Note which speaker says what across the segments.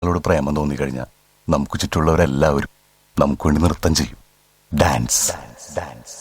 Speaker 1: അവരോട് പ്രേമം തോന്നിക്കഴിഞ്ഞാൽ നമുക്ക് ചുറ്റുള്ളവരെല്ലാവരും നമുക്ക് വേണ്ടി നൃത്തം ചെയ്യും. ഡാൻസ് ഡാൻസ്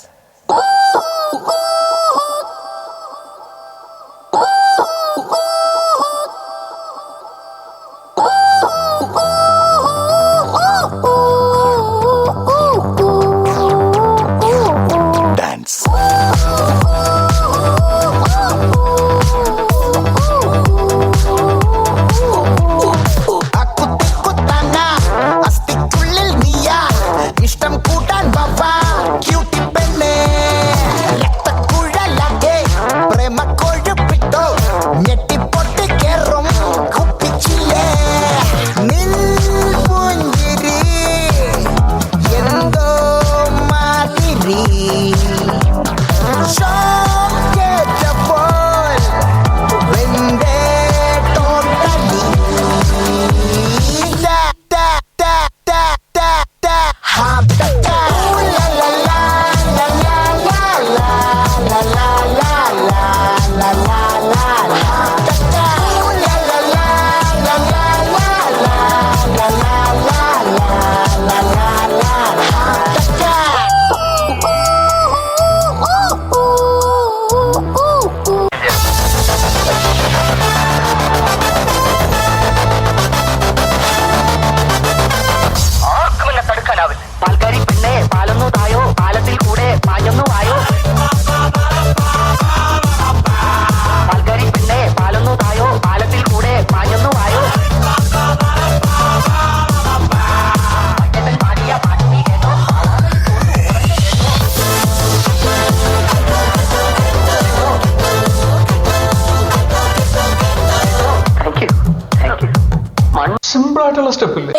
Speaker 2: സിമ്പിൾ ആയിട്ടുള്ള സ്റ്റെപ്പ് ഇല്ലേ?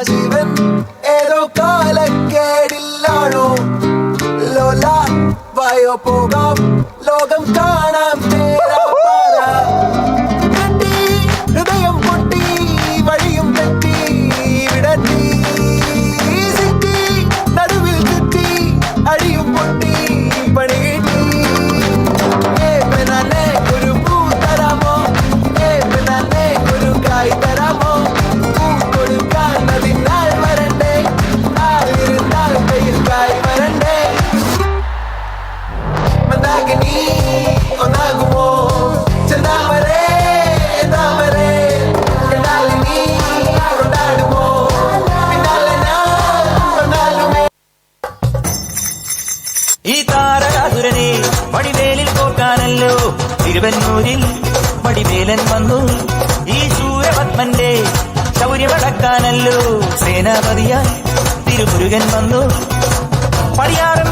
Speaker 3: ജീവൻ ഏതോ കാലക്കേടില്ലാണോ ലോല വായോ പോകാം ലോകം കാണാം ഹൃദയം പൊട്ടി വഴിയും തെറ്റി വിടത്തി സിറ്റി നടുവിൽ ചുറ്റി അടിയും പൊട്ടി പണി കിട്ടി ഒരു പൂ തരാമോ ഒരു കായ് തരാമോ
Speaker 4: ഈ താരകാസുരനെ വടിവേലിൽ പോക്കാനല്ലോ തിരുവന്നൂരിൽ വടിവേലൻ വന്നു. ഈ സൂര്യപത്മന്റെ ശൗര്യമടക്കാനല്ലോ സേനാപതിയായി തിരുമുരുകൻ വന്നു. പടിയാറും